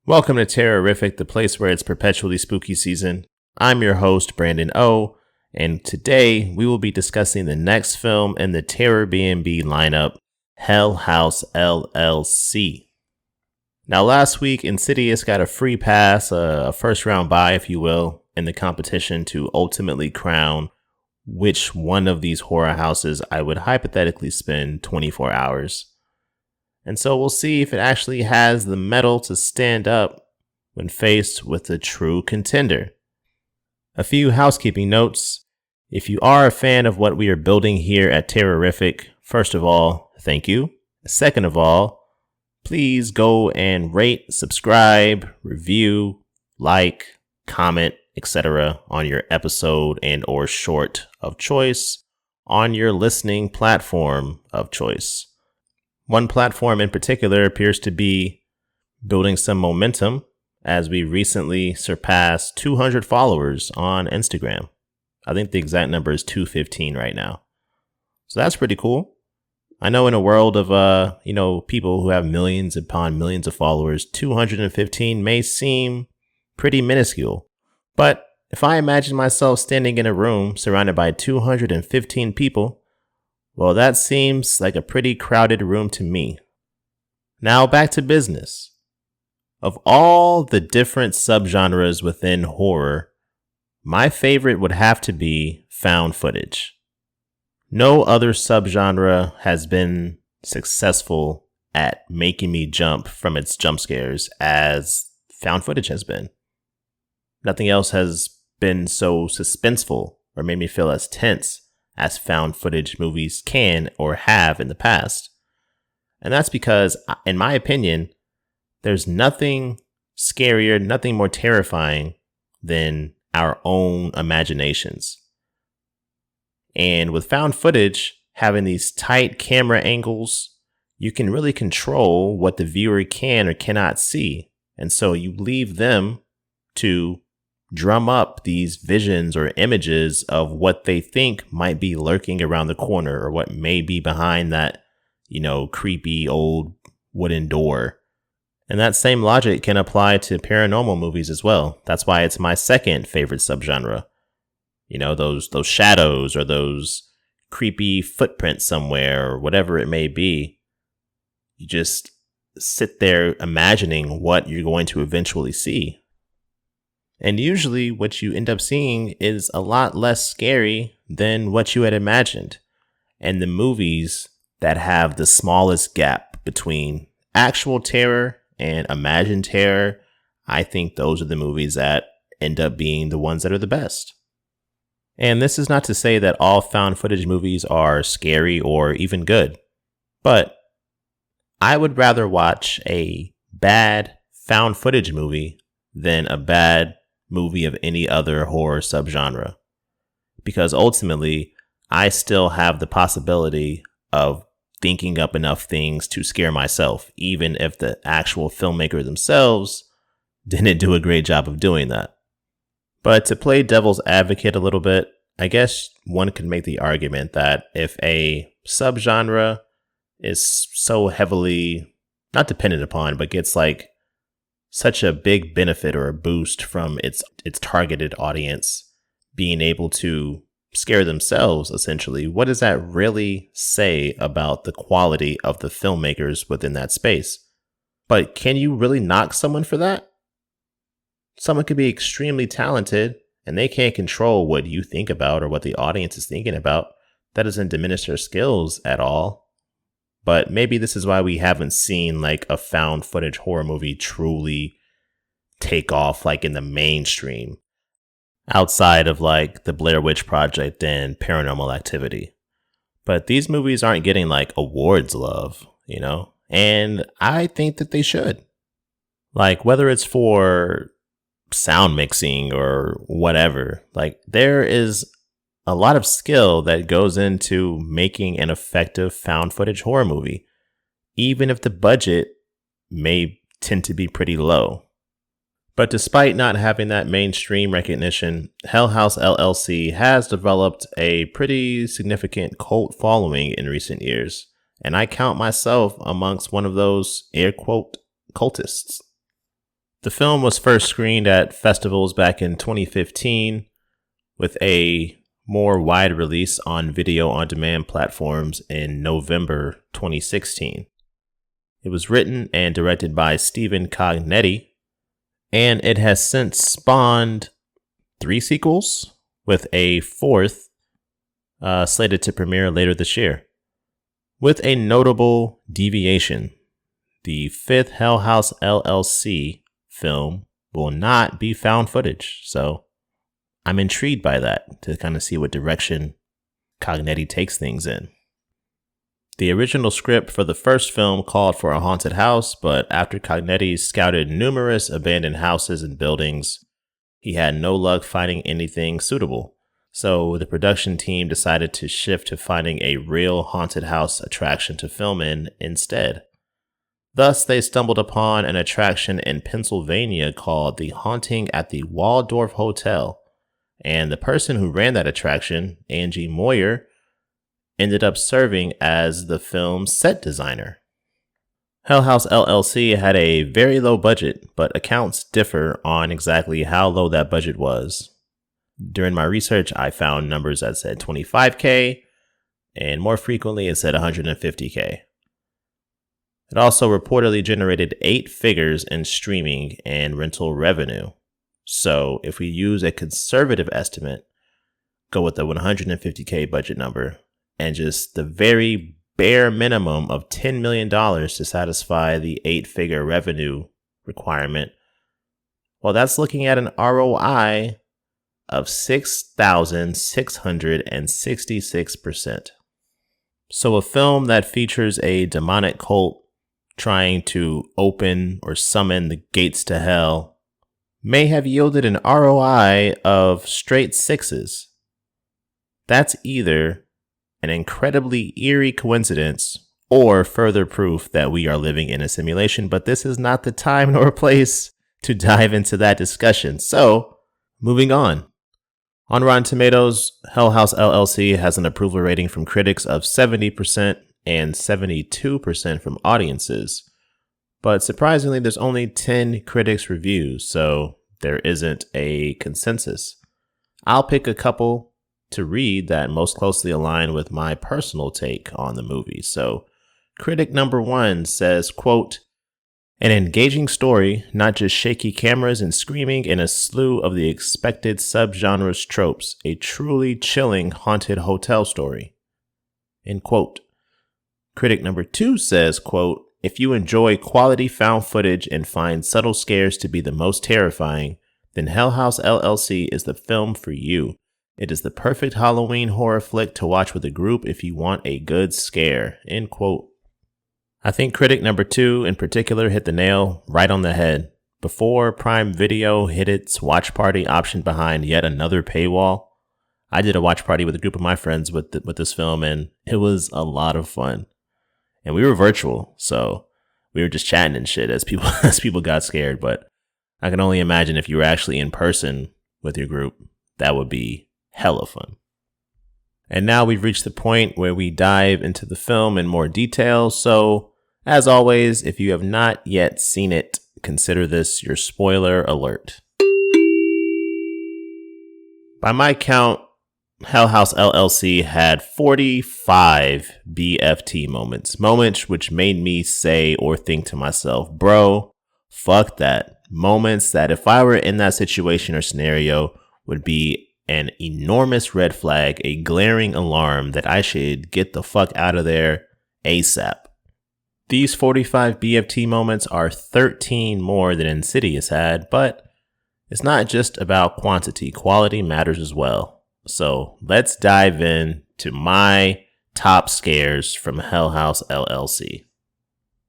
Welcome to Terrorific, the place where it's perpetually spooky season. I'm your host, Brandon O, and today we will be discussing the next film in the Terrorbnb lineup, Hell House LLC. Now, last week, Insidious got a free pass, a first round bye, if you will, in the competition to ultimately crown which one of these horror houses I would hypothetically spend 24 hours. And so we'll see if it actually has the mettle to stand up when faced with a true contender. A few housekeeping notes. If you are a fan of what we are building here at Terrorific, first of all, thank you. Second of all, please go and rate, subscribe, review, like, comment, etc. on your episode and or short of choice on your listening platform of choice. One platform in particular appears to be building some momentum as we recently surpassed 200 followers on Instagram. I think the exact number is 215 right now. So that's pretty cool. I know in a world of, people who have millions upon millions of followers, 215 may seem pretty minuscule. But if I imagine myself standing in a room surrounded by 215 people, well, that seems like a pretty crowded room to me. Now back to business. Of all the different subgenres within horror, my favorite would have to be found footage. No other subgenre has been successful at making me jump from its jump scares as found footage has been. Nothing else has been so suspenseful or made me feel as tense as found footage movies can or have in the past. And that's because, in my opinion, there's nothing scarier, nothing more terrifying than our own imaginations. And with found footage, having these tight camera angles, you can really control what the viewer can or cannot see. And so you leave them to drum up these visions or images of what they think might be lurking around the corner or what may be behind that, creepy old wooden door. And that same logic can apply to paranormal movies as well. That's why it's my second favorite subgenre. Those shadows or those creepy footprints somewhere or whatever it may be. You just sit there imagining what you're going to eventually see. And usually what you end up seeing is a lot less scary than what you had imagined. And the movies that have the smallest gap between actual terror and imagined terror, I think those are the movies that end up being the ones that are the best. And this is not to say that all found footage movies are scary or even good, but I would rather watch a bad found footage movie than a bad movie of any other horror subgenre, because ultimately I still have the possibility of thinking up enough things to scare myself, even if the actual filmmaker themselves didn't do a great job of doing that. But to play devil's advocate a little bit, I guess one could make the argument that if a subgenre is so heavily not dependent upon, but gets like such a big benefit or a boost from its targeted audience being able to scare themselves, essentially, what does that really say about the quality of the filmmakers within that space? But can you really knock someone for that? Someone could be extremely talented and they can't control what you think about or what the audience is thinking about. That doesn't diminish their skills at all. But maybe this is why we haven't seen like a found footage horror movie truly take off like in the mainstream outside of like the Blair Witch Project and Paranormal Activity. But these movies aren't getting like awards love, and I think that they should. Like whether it's for sound mixing or whatever, like there is a lot of skill that goes into making an effective found footage horror movie, even if the budget may tend to be pretty low. But despite not having that mainstream recognition, Hell House LLC has developed a pretty significant cult following in recent years, and I count myself amongst one of those air quote cultists. The film was first screened at festivals back in 2015 with a more wide release on video on demand platforms in November 2016. It was written and directed by Stephen Cognetti, and it has since spawned 3 sequels, with a 4th slated to premiere later this year. With a notable deviation, the 5th Hell House LLC film will not be found footage, so I'm intrigued by that to kind of see what direction Cognetti takes things in. The original script for the first film called for a haunted house, but after Cognetti scouted numerous abandoned houses and buildings, he had no luck finding anything suitable. So the production team decided to shift to finding a real haunted house attraction to film in instead. Thus, they stumbled upon an attraction in Pennsylvania called The Haunting at the Waldorf Hotel, and the person who ran that attraction, Angie Moyer, ended up serving as the film's set designer. Hell House LLC had a very low budget, but accounts differ on exactly how low that budget was. During my research, I found numbers that said $25K, and more frequently it said $150K. It also reportedly generated 8 figures in streaming and rental revenue. So if we use a conservative estimate, go with the $150K budget number, and just the very bare minimum of $10 million to satisfy the 8-figure revenue requirement, well, that's looking at an ROI of 6,666%. So a film that features a demonic cult trying to open or summon the gates to hell may have yielded an ROI of straight 6s. That's either an incredibly eerie coincidence or further proof that we are living in a simulation, but this is not the time nor place to dive into that discussion. So, moving on. On Rotten Tomatoes, Hell House LLC has an approval rating from critics of 70% and 72% from audiences. But surprisingly, there's only 10 critics reviews, so there isn't a consensus. I'll pick a couple to read that most closely align with my personal take on the movie. So, critic number 1 says, quote, "An engaging story, not just shaky cameras and screaming in a slew of the expected subgenres tropes, a truly chilling haunted hotel story." End quote. Critic number 2 says, quote, "If you enjoy quality found footage and find subtle scares to be the most terrifying, then Hell House LLC is the film for you. It is the perfect Halloween horror flick to watch with a group if you want a good scare." End quote. I think critic number 2 in particular hit the nail right on the head. Before Prime Video hit its watch party option behind yet another paywall, I did a watch party with a group of my friends with this film, and it was a lot of fun. And we were virtual, so we were just chatting and shit as people got scared. But I can only imagine if you were actually in person with your group, that would be hella fun. And now we've reached the point where we dive into the film in more detail. So, as always, if you have not yet seen it, consider this your spoiler alert. By my count, Hell House LLC had 45 BFT moments which made me say or think to myself, bro, fuck that. Moments that if I were in that situation or scenario would be an enormous red flag, a glaring alarm that I should get the fuck out of there ASAP. These 45 BFT moments are 13 more than Insidious had, but it's not just about quantity. Quality matters as well. So let's dive in to my top scares from Hell House LLC.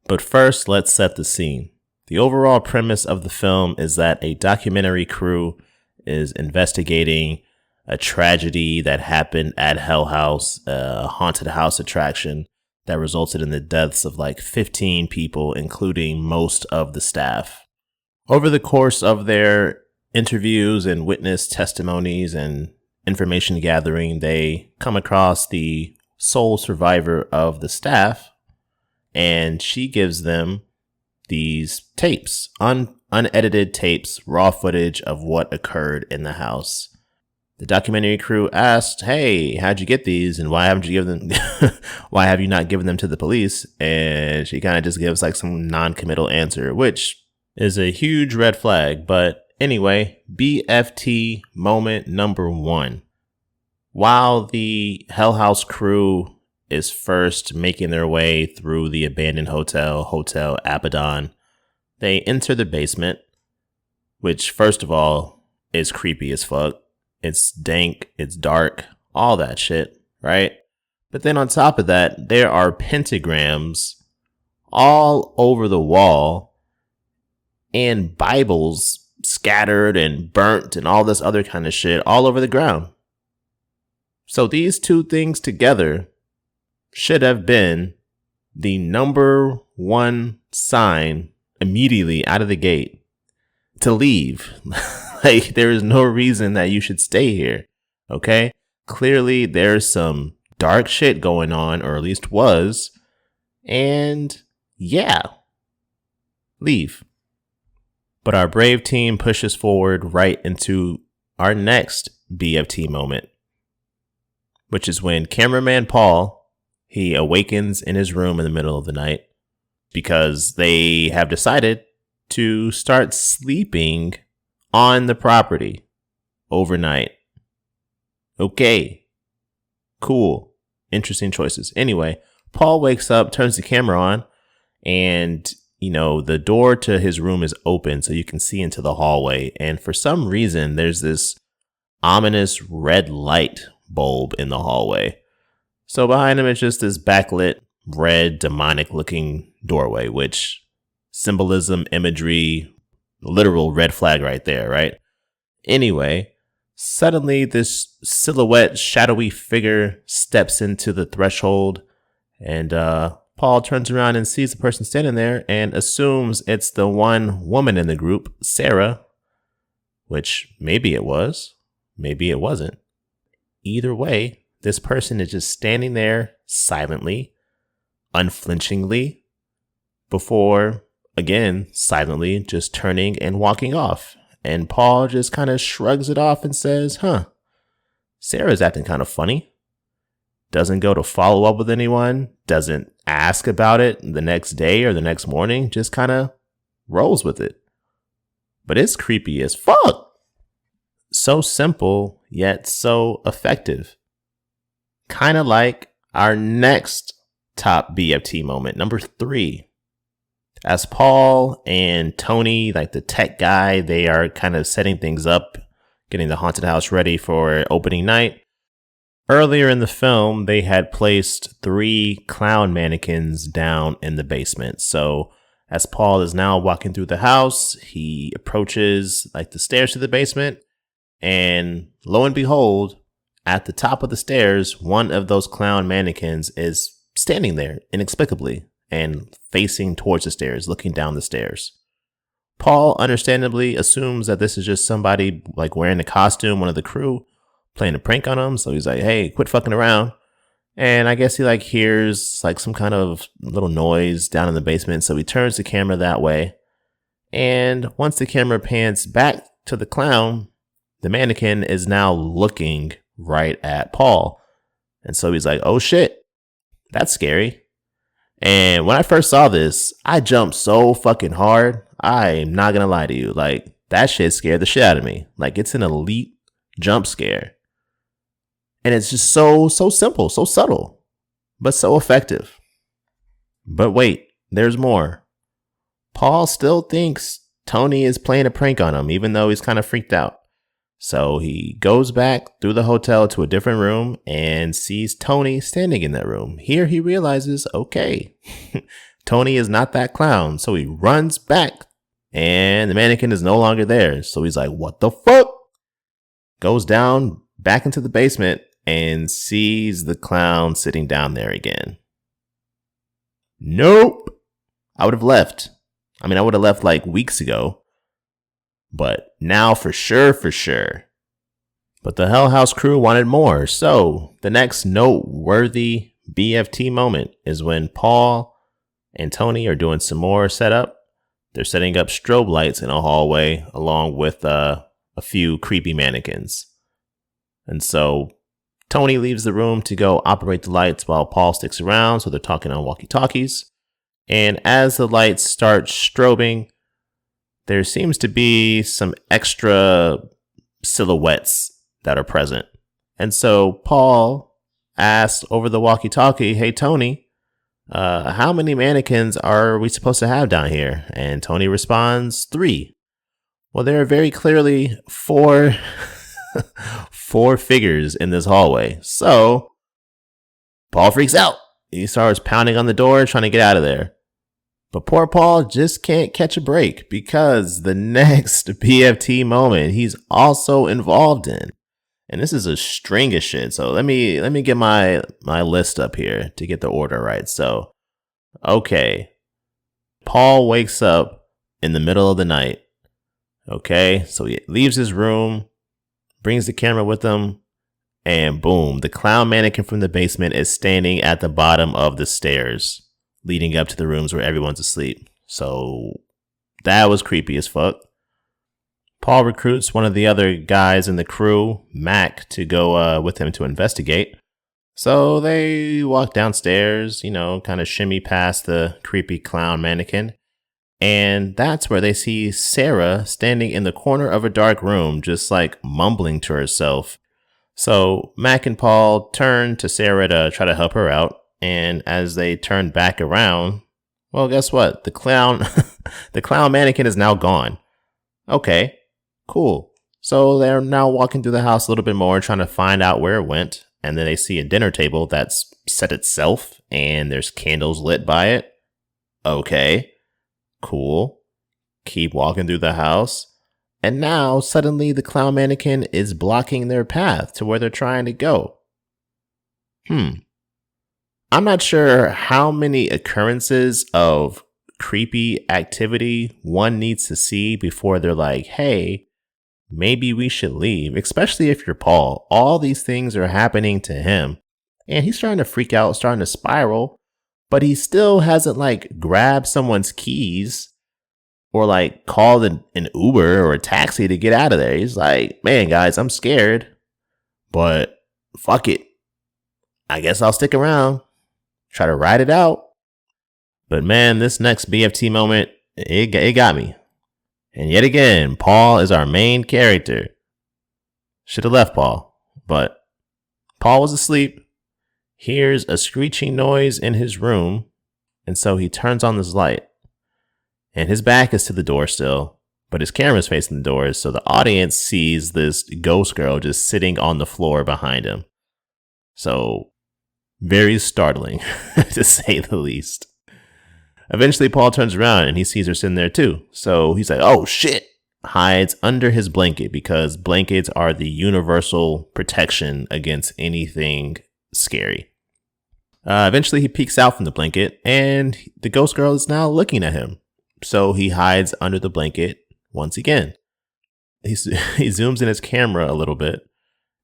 But first, let's set the scene. The overall premise of the film is that a documentary crew is investigating a tragedy that happened at Hell House, a haunted house attraction that resulted in the deaths of like 15 people, including most of the staff. Over the course of their interviews and witness testimonies and information gathering, they come across the sole survivor of the staff, and she gives them these tapes, unedited tapes, raw footage of what occurred in the house. The documentary crew asked, "Hey, how'd you get these, and why haven't you given them? Why have you not given them to the police?" And she kind of just gives like some non-committal answer, which is a huge red flag. But anyway, BFT moment number 1. While the Hell House crew is first making their way through the abandoned Hotel Abaddon, they enter the basement, which first of all is creepy as fuck. It's dank, it's dark, all that shit, right? But then on top of that, there are pentagrams all over the wall and Bibles scattered and burnt and all this other kind of shit all over the ground. So these two things together should have been the number one sign immediately out of the gate to leave. Like, there is no reason that you should stay here. Okay. Clearly there's some dark shit going on, or at least was. And yeah, leave. But our brave team pushes forward right into our next BFT moment, which is when cameraman Paul, he awakens in his room in the middle of the night because they have decided to start sleeping on the property overnight. Okay, cool, interesting choices. Anyway, Paul wakes up, turns the camera on, and the door to his room is open so you can see into the hallway. And for some reason, there's this ominous red light bulb in the hallway. So behind him is just this backlit, red, demonic looking doorway, which symbolism, imagery, literal red flag right there, right? Anyway, suddenly this silhouette, shadowy figure steps into the threshold, and Paul turns around and sees the person standing there and assumes it's the one woman in the group, Sarah, which maybe it was, maybe it wasn't. Either way, this person is just standing there silently, unflinchingly, before, again, silently just turning and walking off. And Paul just kind of shrugs it off and says, Sarah's acting kind of funny. Doesn't go to follow up with anyone, doesn't ask about it the next day or the next morning, just kind of rolls with it. But it's creepy as fuck. So simple, yet so effective. Kind of like our next top BFT moment, number 3. As Paul and Tony, like the tech guy, they are kind of setting things up, getting the haunted house ready for opening night. Earlier in the film, they had placed 3 clown mannequins down in the basement. So as Paul is now walking through the house, he approaches like the stairs to the basement. And lo and behold, at the top of the stairs, one of those clown mannequins is standing there inexplicably and facing towards the stairs, looking down the stairs. Paul understandably assumes that this is just somebody like wearing a costume, one of the crew, playing a prank on him. So he's like, "Hey, quit fucking around." And I guess he like hears like some kind of little noise down in the basement. So he turns the camera that way. And once the camera pans back to the clown, the mannequin is now looking right at Paul. And so he's like, "Oh shit, that's scary." And when I first saw this, I jumped so fucking hard. I'm not gonna lie to you. Like, that shit scared the shit out of me. Like, it's an elite jump scare. And it's just so simple, so subtle, but so effective. But wait, there's more. Paul still thinks Tony is playing a prank on him, even though he's kind of freaked out. So he goes back through the hotel to a different room and sees Tony standing in that room. Here he realizes, okay, Tony is not that clown. So he runs back and the mannequin is no longer there. So he's like, what the fuck? Goes down back into the basement and sees the clown sitting down there again. Nope. I would have left. I would have left like weeks ago. But now for sure. But the Hell House crew wanted more. So the next noteworthy BFT moment is when Paul and Tony are doing some more setup. They're setting up strobe lights in a hallway along with a few creepy mannequins. And so Tony leaves the room to go operate the lights while Paul sticks around, so they're talking on walkie-talkies. And as the lights start strobing, there seems to be some extra silhouettes that are present. And so Paul asks over the walkie-talkie, "Hey, Tony, how many mannequins are we supposed to have down here?" And Tony responds, 3. Well, there are very clearly 4 figures in this hallway. So Paul freaks out. He starts pounding on the door, trying to get out of there. But poor Paul just can't catch a break because the next BFT moment he's also involved in. And this is a string of shit. So let me get my list up here to get the order right. So, okay. Paul wakes up in the middle of the night. Okay. So he leaves his room, brings the camera with him, and boom, the clown mannequin from the basement is standing at the bottom of the stairs leading up to the rooms where everyone's asleep. So that was creepy as fuck. Paul recruits one of the other guys in the crew, Mac, to go with him to investigate. So they walk downstairs, kind of shimmy past the creepy clown mannequin. And that's where they see Sarah standing in the corner of a dark room, just like mumbling to herself. So Mac and Paul turn to Sarah to try to help her out. And as they turn back around, well, guess what? The clown mannequin is now gone. Okay, cool. So they're now walking through the house a little bit more, trying to find out where it went. And then they see a dinner table that's set itself and there's candles lit by it. Okay, cool. Keep walking through the house. And now suddenly the clown mannequin is blocking their path to where they're trying to go. I'm not sure how many occurrences of creepy activity one needs to see before they're like, hey, maybe we should leave, especially if you're Paul. All these things are happening to him and he's starting to freak out, starting to spiral, but he still hasn't grabbed someone's keys or called an Uber or a taxi to get out of there. He's like, man, guys, I'm scared, but fuck it. I guess I'll stick around. Try to ride it out. But man, this next BFT moment, it got me. And yet again, Paul is our main character. Should have left Paul, but Paul was asleep, hears a screeching noise in his room, and so he turns on this light. And his back is to the door still, but his camera's facing the doors, so the audience sees this ghost girl just sitting on the floor behind him. So very startling, to say the least. Eventually, Paul turns around and he sees her sitting there too. So he's like, oh shit, hides under his blanket because blankets are the universal protection against anything scary. Eventually, he peeks out from the blanket and the ghost girl is now looking at him. So he hides under the blanket once again. He zooms in his camera a little bit.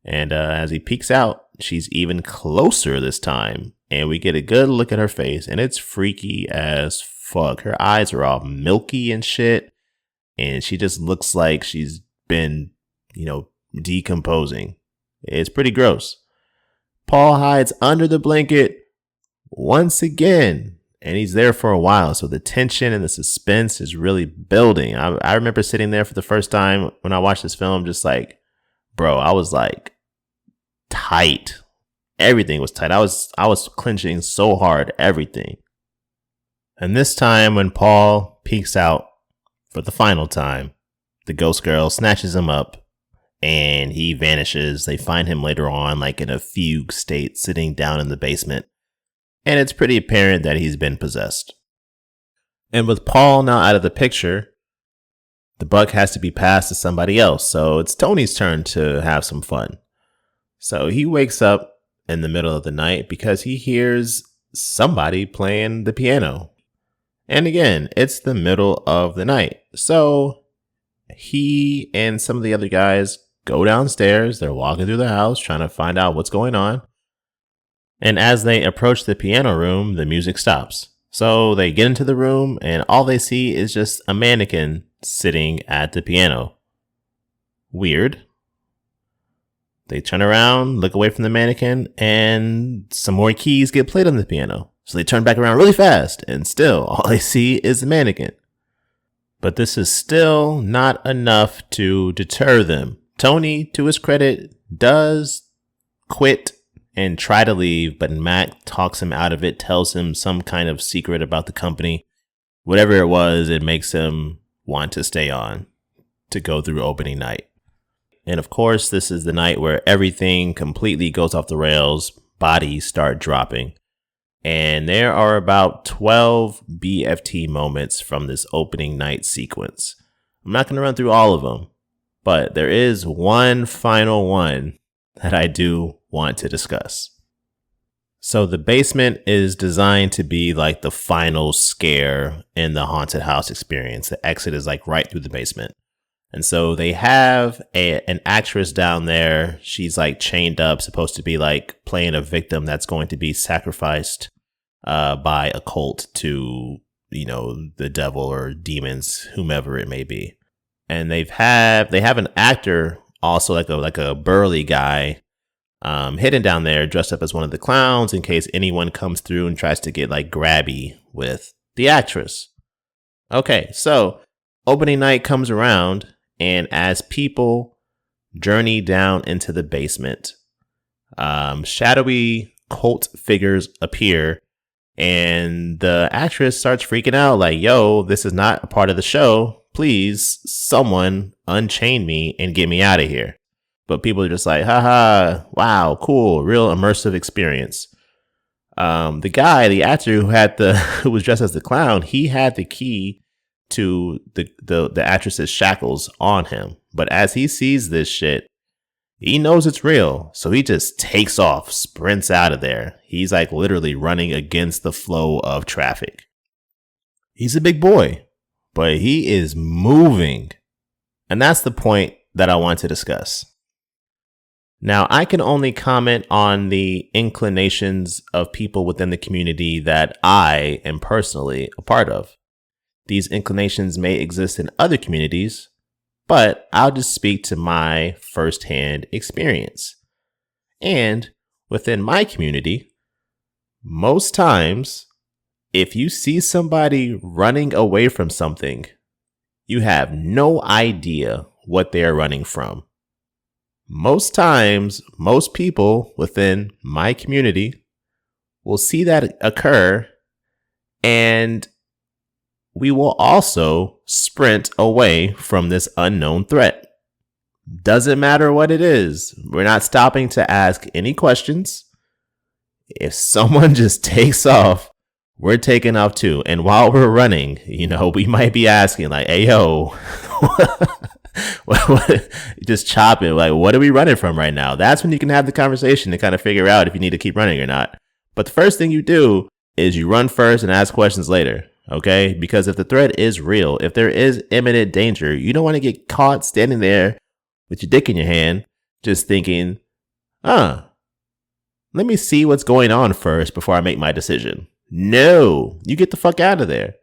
And as he peeks out, she's even closer this time. And we get a good look at her face. And it's freaky as fuck. Her eyes are all milky and shit. And she just looks like she's been, decomposing. It's pretty gross. Paul hides under the blanket once again. And he's there for a while. So the tension and the suspense is really building. I remember sitting there for the first time when I watched this film, just like, bro, I was tight. Everything was tight. I was clenching so hard, everything. And this time when Paul peeks out for the final time, the ghost girl snatches him up and he vanishes. They find him later on in a fugue state sitting down in the basement. And it's pretty apparent that he's been possessed. And with Paul now out of the picture, the buck has to be passed to somebody else. So it's Tony's turn to have some fun. So he wakes up in the middle of the night because he hears somebody playing the piano. And again, it's the middle of the night. So he and some of the other guys go downstairs. They're walking through the house trying to find out what's going on. And as they approach the piano room, the music stops. So they get into the room and all they see is just a mannequin sitting at the piano. Weird. They turn around, look away from the mannequin, and some more keys get played on the piano. So they turn back around really fast, and still all they see is the mannequin. But this is still not enough to deter them. Tony, to his credit, does quit and try to leave, but Mac talks him out of it, tells him some kind of secret about the company. Whatever it was, it makes him want to stay on to go through opening night. And of course, this is the night where everything completely goes off the rails. Bodies start dropping. And there are about 12 BFT moments from this opening night sequence. I'm not going to run through all of them, but there is one final one that I do want to discuss. So the basement is designed to be like the final scare in the haunted house experience. The exit is like right through the basement. And so they have an actress down there. She's like chained up, supposed to be like playing a victim that's going to be sacrificed by a cult to, you know, the devil or demons, whomever it may be. And they have an actor also like a burly guy hidden down there dressed up as one of the clowns in case anyone comes through and tries to get like grabby with the actress. Okay, so opening night comes around, and as people journey down into the basement, shadowy cult figures appear, and the actress starts freaking out like, yo, this is not a part of the show. Please, someone unchain me and get me out of here. But people are just like, haha, wow, cool, real immersive experience. The guy, the actor who was dressed as the clown, he had the key to the actress's shackles on him. But as he sees this shit, he knows it's real. So he just takes off, sprints out of there. He's like literally running against the flow of traffic. He's a big boy, but he is moving. And that's the point that I want to discuss. Now, I can only comment on the inclinations of people within the community that I am personally a part of. These inclinations may exist in other communities, but I'll just speak to my firsthand experience. And within my community, most times, if you see somebody running away from something, you have no idea what they are running from. Most times, most people within my community will see that occur, and we will also sprint away from this unknown threat. Doesn't matter what it is. We're not stopping to ask any questions. If someone just takes off, we're taking off too. And while we're running, you know, we might be asking like, hey, yo, just chop it. Like, what are we running from right now? That's when you can have the conversation to kind of figure out if you need to keep running or not. But the first thing you do is you run first and ask questions later. Okay, because if the threat is real, if there is imminent danger, you don't want to get caught standing there with your dick in your hand, just thinking, let me see what's going on first before I make my decision. No, you get the fuck out of there.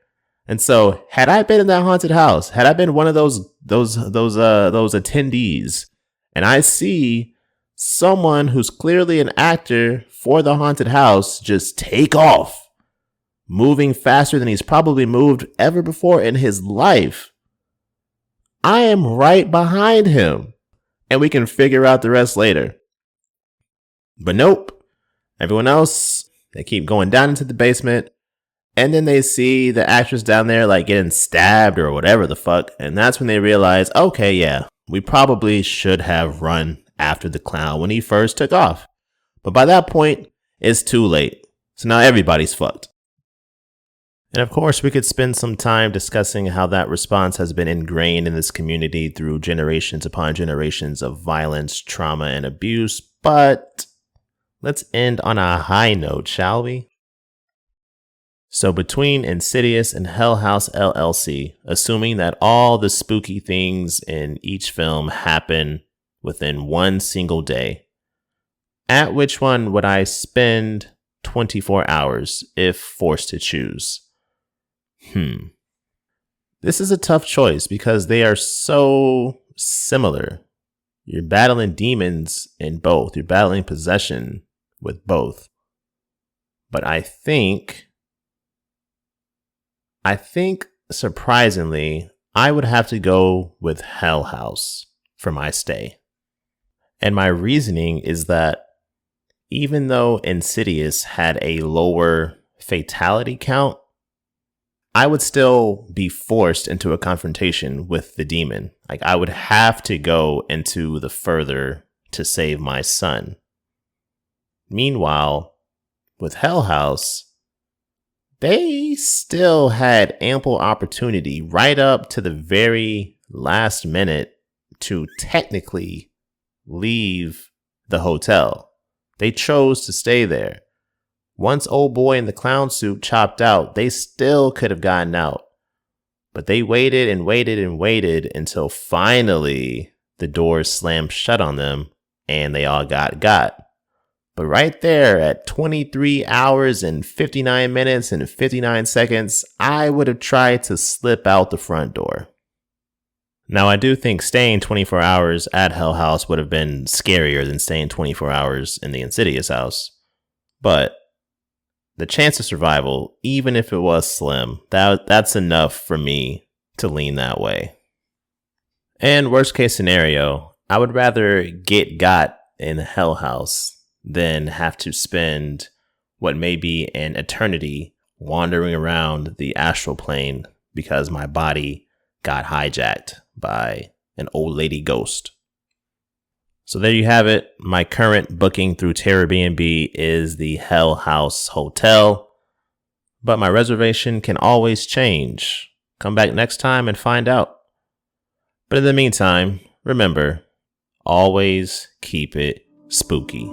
And so had I been in that haunted house, had I been one of those attendees, and I see someone who's clearly an actor for the haunted house just take off, moving faster than he's probably moved ever before in his life, I am right behind him, and we can figure out the rest later. But nope, everyone else, they keep going down into the basement, and then they see the actress down there like getting stabbed or whatever the fuck, and that's when they realize, okay, yeah, we probably should have run after the clown when he first took off. But by that point, it's too late. So now everybody's fucked. And of course, we could spend some time discussing how that response has been ingrained in this community through generations upon generations of violence, trauma, and abuse. But let's end on a high note, shall we? So between Insidious and Hell House LLC, assuming that all the spooky things in each film happen within one single day, at which one would I spend 24 hours if forced to choose? This is a tough choice because they are so similar. You're battling demons in both. You're battling possession with both. But I think surprisingly, I would have to go with Hell House for my stay. And my reasoning is that even though Insidious had a lower fatality count, I would still be forced into a confrontation with the demon. Like, I would have to go into the further to save my son. Meanwhile, with Hell House, they still had ample opportunity right up to the very last minute to technically leave the hotel. They chose to stay there. Once old boy in the clown suit chopped out, they still could have gotten out. But they waited and waited and waited until finally the doors slammed shut on them and they all got. But right there at 23 hours and 59 minutes and 59 seconds, I would have tried to slip out the front door. Now, I do think staying 24 hours at Hell House would have been scarier than staying 24 hours in the Insidious house. But the chance of survival, even if it was slim, that's enough for me to lean that way. And worst case scenario, I would rather get got in Hell House than have to spend what may be an eternity wandering around the astral plane because my body got hijacked by an old lady ghost. So there you have it. My current booking through Terrorbnb is the Hell House Hotel, but my reservation can always change. Come back next time and find out. But in the meantime, remember, always keep it spooky.